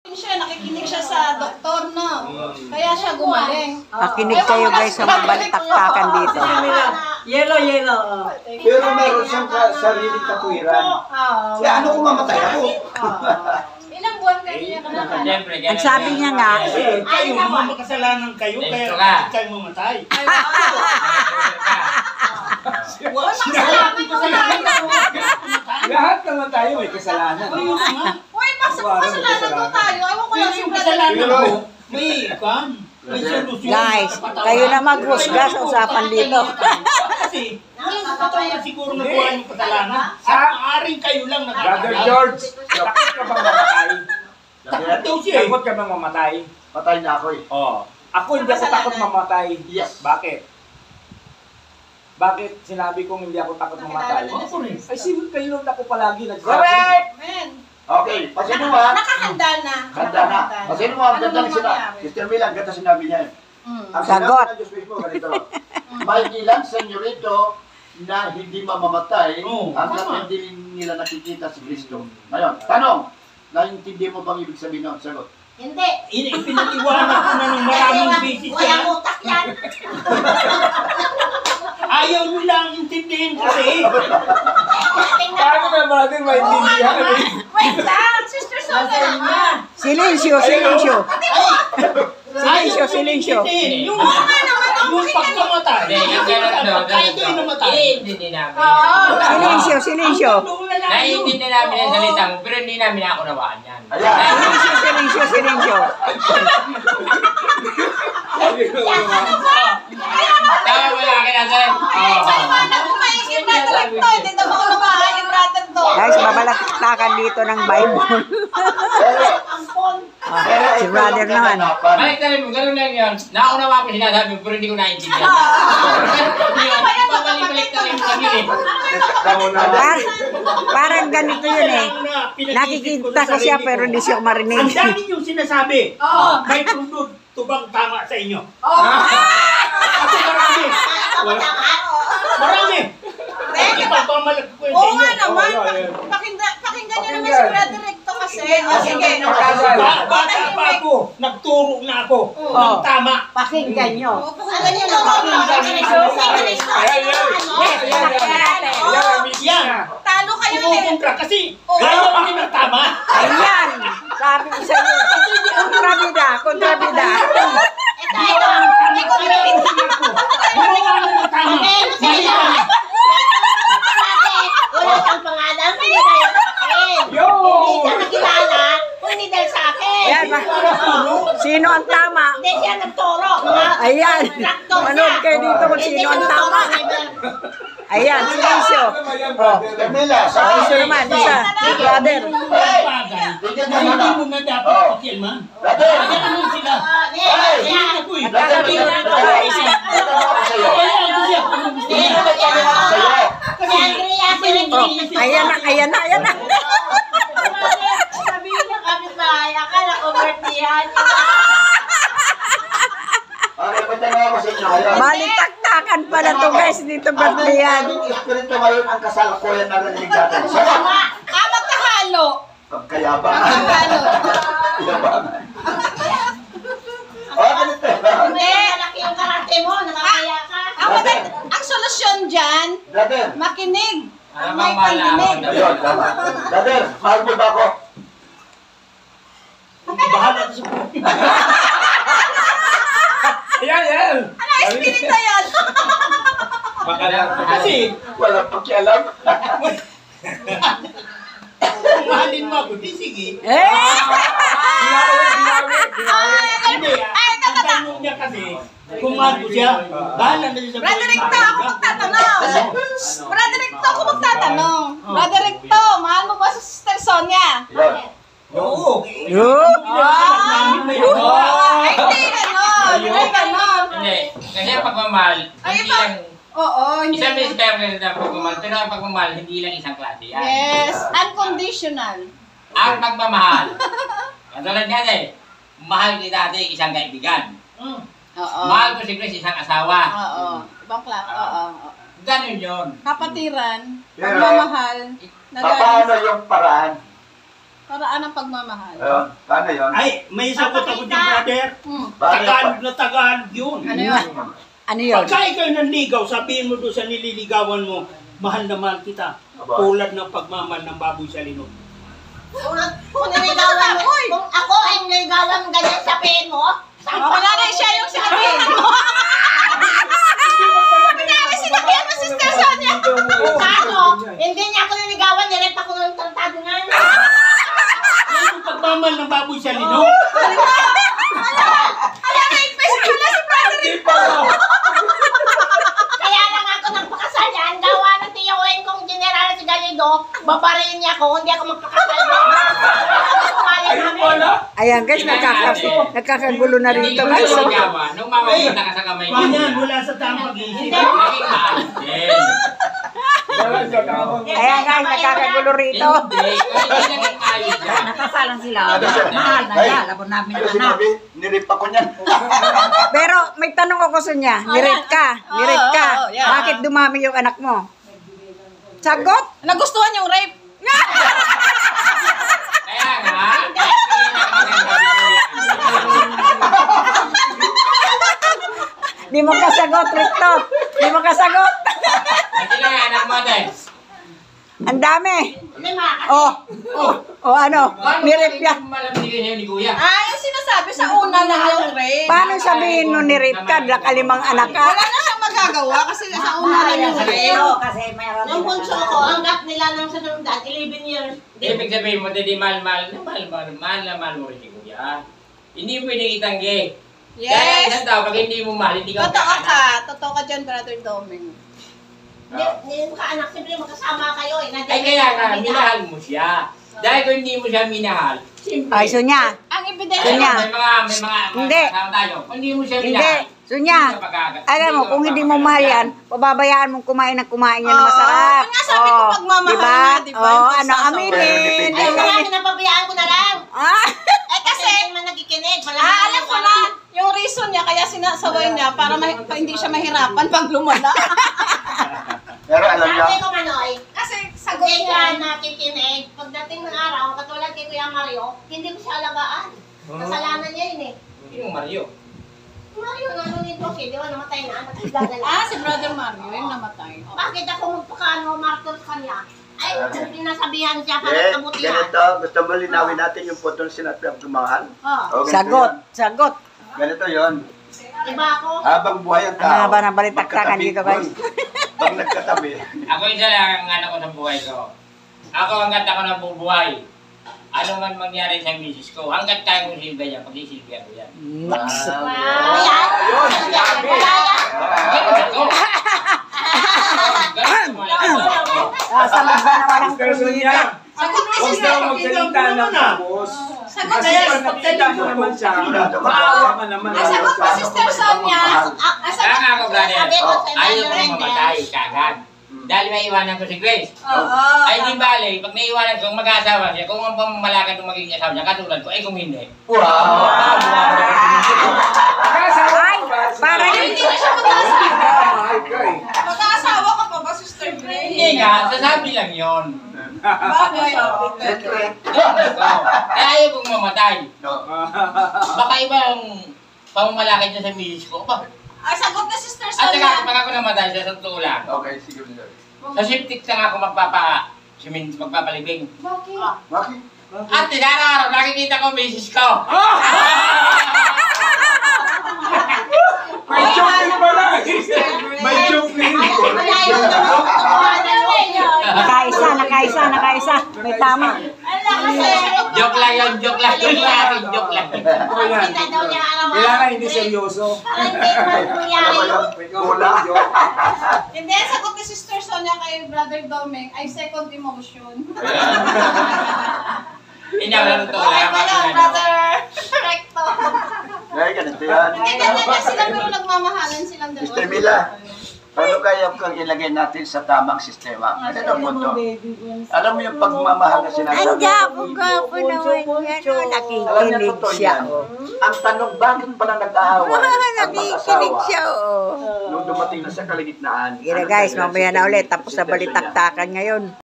Siya, nakikinig siya sa doktor, no? Kaya siya gumaling. Makinig kayo guys sa mabaltaktakan dito. Yellow, yellow. Pero meron siyang sariling katwiran. Kaya ano kung mamatay ako? Ilang buwan kayo niya kanaka? Ang sabi niya nga, Kayo, makasalanan kayo, kaya kayo mamatay. Lahat naman tayo may kasalanan. Uy, masalanan daw tayo. Ewan ko lang Yung si kasalanan Brother. ko, may solusyon. guys, kayo na maghusga sa usapan dito. Kasi, walang katotohanan siguro na buhay yung kasalanan. Maaring kayo lang Brother nakakalaman. George, takot ka bang mamatay? Takot daw siya eh. Takot ka bang mamatay? Patay na ako eh. Oo. Ako hindi ako takot mamatay. Yes. Bakit? Bakit sinabi kong hindi ako takot mamatay? Ako rin. Ay, sino kayo lang ako palagi nagsabi? Correct! Men, Okay, pasino mo ha? nakahanda na. Ganda na. Pasino mo, ang Ano ganda bang na sila. mangyari? Sister Mila, ang ganda sinabi niya. Ang Sagot. sinabi ng Diyos mismo, ganito. May ilang senyorito na hindi mamamatay hanggang tama. hindi nila nakikita si Kristo. Ngayon, tanong, naintindi mo bang ibig sabihin nun? Sagot. Hindi. Pinag-iwanan ko na ng maraming beses yan. utak yan. Ayaw nyo lang intindihin kasi. Paano ba natin maintindihan? Wait lang, Sister Sonia. Silensyo, silensyo. Ayaw Silensyo. nyo intindihin. Yung Yung pagkamatay. Yung gano'n daw, Kahit gano'n yung daw. namatay. Hindi namin. Silensyo, silensyo. Naiintindihan namin ang salita mo, pero hindi namin nakunawaan yan. Ayan. Silensyo, silensyo, silensyo. Tama mo yung akin natin. Sana kung maisip brother to, hindi na makunabahan yung brother to. Guys, mabalaktakan dito ng Bible. Si brother naman. Balik tayo mo, gano'n lang yun. Nakunawa ko sinasabi mo, pero hindi ko naintindihan. Babalik tayo mo kami eh. Parang ganito yun eh. Nakikita ko siya pero hindi siya Ang marinig. dami yung sinasabi. Oo. May tundod tubang tama sa inyo. Oo. Kasi marami. Marami. Ipagpamalag ko yun sa Oo inyo. nga naman. Pakinggan niyo naman si Brother Recto kasi. Sige. Bata pa ako, nagturo na ako ng tama. Pakinggan nyo. Pakinggan niyo naman. Yan. Talo kayo eh. Kumukontra kasi ayaw kami ng tama. Ayan! Sabi ko sa inyo. Kontrabida, kontrabida. Ito, may kontrabida. Gumawa na ng tama. Mali kami. Wala siyang pangalan, hindi dahil sa akin. Hindi siya nakilala, kundi dahil sa akin. Ayan, sino ang tama? Hindi siya nagturo. Ayan, manood kayo dito kung sino ang tama. Ayan, silensyo. Sister Mila, Silensyo naman, isa. Brother. Bagay. Hindi mo na dapat pakialman. Brother! Kaya naman sila. Hey! Ako eh. Nagkakabilan ko guys. Tatanong ako sa'yo. Kaya ako siya. Ano gusto niya? Tatanong ako sa'yo. Si Andrea, si Oh, ayan na, ayan na, ayan na. Sabihin niya kami bahay, akala ko birthday-han. Okay, patanong ako sa inyo ngayon. Balitaktakan pala to guys dito birthdayan. Anong espiritu ngayon ang kasalukuyan na narinig natin? Sagot! Magkahalo. Pagkayabangan. Magkahalo. Yabangan. Ganito. Hindi, malaki yung karate mo, nakakaya ka. Ang solusyon dyan, Brother, makinig. Ano May bang malaman? pandinig. ayun, tama. Brother, mahal mo ba ako? Bahala ka sa Ayan, yan! Ano, espiritu yan? Baka lang. Kasi, Walang pakialam. kung mahalin mo ako, di sige. Eh! Hindi, ang tanong niya kasi, kung mahal ko siya, bahala na siya sa Brother buhay Recto, niya. ako magtatanong. Brother Recto, ako magtatanong. Brother Recto, mahal mo ba si Sister Sonia? Yun. Oo. Yup! Namin may Ay, hindi ganon. Hindi ganon. Hindi. Kasi ang pagmamahal, Ay, hindi lang, Oo, hindi. isang mister rin ang pagmamahal, pero ang pagmamahal, hindi lang isang klase yan. Yes, unconditional. Ang pagmamahal, katulad niya mahal kita ate isang kaibigan. Oo. Mahal ko si Grace isang asawa. Oo. Ibang klase. Oo. Ganun yun. Kapatiran, Pero, pagmamahal, Paano yung paraan Paraan ng pagmamahal. Paano yun? Ay, may sagot ako dyan, brother. Paano Tagalog na Tagalog yun. Ano yun? Ano yun? Pagka ikaw nanligaw, sabihin mo doon sa nililigawan mo, mahal na mahal kita. Tulad ng pagmamahal ng baboy sa linod. Kung niligawan mo, kung ako ay niligawan mo ganyan, sabihin mo, Wala na siya yung sinabihan mo. Kunyari, sinabihan mo, Sister Sonia. Paano? Hindi niya ako niligawan, nirep ako ng tratado nga. Yung pagmamahal ng baboy sa linod. Alam na, i-face ko na si Frederick. Kaya lang ako nagpakasal yan, gawa ng tiyawin kong general si Galido, babarilin niya ako, hindi ako magpakasal. Ayan guys, nagkakagulo na rito Hindi guys. ko niligawan. Nung mamapunta ka sa kamay mo. Ganyan, wala sa tamang isip. Naging mahal din. Ayan guys, nagkakagulo rito. Hindi. Hindi naging ayos yan. Nakasalan sila. Mahal na yan. Labon namin Ano ang anak. sinabi? Nirip ako niyan. Pero may tanong ako sa niya. Nirip ka. Oo, yeah. Bakit dumami yung anak mo? Sagot? Nagustuhan yung rape. Kaya nga. Hindi na maganda si Kuya. Di mo kasagot, Rito. Di mo kasagot. Kasi lang anak mo din. Ang dami. Hindi makakasal. Ano? Nirip yan. Malabigay niyo ni Kuya. Yung sinasabi sa una lang yung rape. Paano sabihin mo nirip ka? Lakalimang anak ka? Wala na siyang magagawa kasi sa una lang yung rape. Kasi mayroon Yung bunso ko, hanggat nila ng sunundan, 11 years. Ibig sabihin mo, hindi mahal mo rin si Kuya. Hindi mo pwedeng itanggi. Dahil isang Yes. tao, pag hindi mo mahal, hindi ka Totoo magkaanak. ka. Totoo ka dyan, Brother Doming. Hindi mo ka-anak, siyempre magkasama kayo. Ay kaya nga, minahal mo siya. Dahil kung hindi mo siya minahal, siyempre. Ay, Sonya. Ang ebidensya Sonya. May mga Hindi. kasama tayo. Kung hindi mo siya Hindi. minahal, Sonya. hindi ka magkaka- Alam mo, ka kung hindi mo magkakanak mahal yan. yan, pababayaan mong kumain ng kumain yan na masarap. yun nga sabi ko, pagmamahal diba? na, diba? Yung Ano, pagsasawa. aminin. Ay, marami na pabayaan ko na lang. Ah, Kasi hindi man nagikinig. Alam ko na, yung reason niya, kaya sinasaway niya, para hindi siya mahirapan pag lumala. Pero alam niya, Sabi ko, Manoy, Kasi sagot hindi niya. nga nakikinig. Pagdating ng araw, katulad kay Kuya Mario, hindi ko siya alagaan. Kasalanan niya yun eh. Yung Mario. Mario, nanonood ko, di ba namatay na, nagdadala. Si Brother Mario, yung namatay. Bakit ako magpakano, martor sa kanya? Ay, pinasabihan siya para eh, kabutihan. ganito, gusto mo linawin natin yung putong sinabi ang kumahal? Oh, sagot. Ganito yon. iba ako. Habang buhay ang Ang tao, haba ng balitaktakan magkatabi dito, guys. ko. Pag nagkatabi, Ako isa lang ang anak ko sa buhay ko. Ako hanggat ako nabubuhay. Ano man mangyari sa misis ko, hanggat kaya kong silbihan niya, pag-isilbihan ko yan. Wow. Ayan. Ayun, sinabi. Wala yan. Ganun ako. Ganun mo lang ako. Sa mga naman ang kuya. Sagot ni Huwag Sister. daw magsalita ng tapos. Sagot Kasi ni pag nakita mo naman siya, maawa ka naman. Ang sagot pa, Sister Sonia. Ang Kaya sagot nga ako, brother, Sabi ko sa ayaw inyo ko rin, mamatay kagad. Dahil may iwanan ko si Grace. Oo. Ay di bale, pag naiwanan ko, mag-aasawa siya, kung ang pamamalakad ng magiging asawa niya, katulad ko, ay kung hindi. Ay, parang Hindi na siya mag-asawa. Mag-asawa ka pa ba, Sister Gray? Hindi nga, sasabi lang yun. Bagay. secret. Kaya ayaw kong mamatay. Baka iba ang pamamalakad niya sa misis ko. Ang sagot ni Sister At saka Sonia. pag ako namatay, sa totoo lang. Okay, sige. Sige. Sa septic lang ako magpapalibing. Bakit? At araw-araw nakikita ko misis ko. May joke din pala. May joke din. Malayo naman ang katotohanan mo eh. nakaisa. May tama. Ala, kasi. Joke lang yun, joke lang. Joke lang. Parang kita daw niya araw-araw. Kailangan hindi seryoso. Parang hindi man nangyari yun. Wala. Hindi, ang sagot ni Sister Sonia kay Brother Doming ay second emotion. Hindi ako lang totoo Okay lang. ba yun, Brother Recto? Ay, ganito yan. Hindi, ganyan na sila pero nagmamahalan silang dalawa. Sister Mila, paano kaya kung ilagay natin sa tamang sistema? Ano ang punto? Alam mo yung pagmamahal na sinasabi? Gwapo naman yan. Alam niya Nakikinig totoo siya. yan. Ang tanong, bakit pala nag-aaway ang Nakikinig mag-asawa siya. nung dumating na sa kaligitnaan? Sige na guys, mamaya na ulit. Tapos na balitaktakan ngayon.